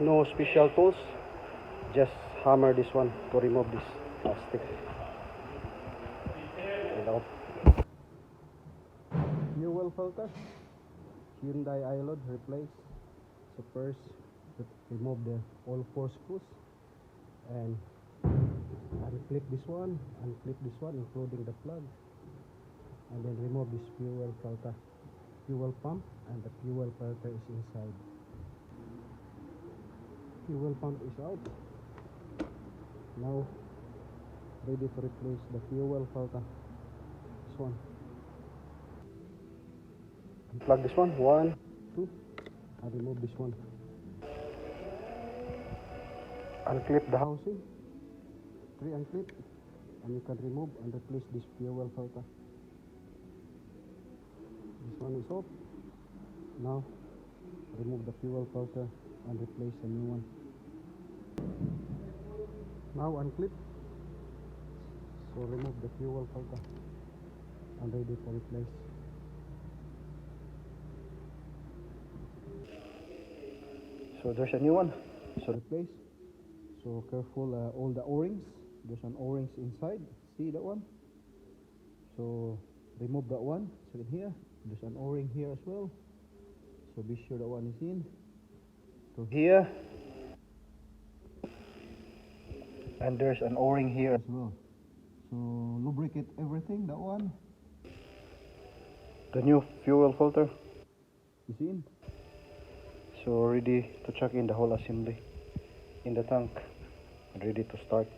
No special tools, just hammer this one to remove this plastic. Without fuel filter, Hyundai iload replace. So first, remove the all 4 screws and unclip this one, including the plug, and then remove this fuel filter, fuel pump, and the fuel filter is inside. Fuel pump is out. Now ready to replace the fuel filter. This one. Unplug this one, 1, 2, and remove this one. Unclip the housing, 3 unclip, and you can remove and replace this fuel filter. This one is off. Now remove the fuel filter and replace a new one. Now unclip. So remove the fuel filter and ready for replace. So there's a new one. So replace. So careful, all the O-rings. There's an O-rings inside. See that one? So remove that one. So in here, there's an O-ring here as well. So be sure that one is in. So here, and there's an O-ring here as well. So lubricate everything. That one. The new fuel filter is in. So ready to chuck in the whole assembly in the tank and ready to start.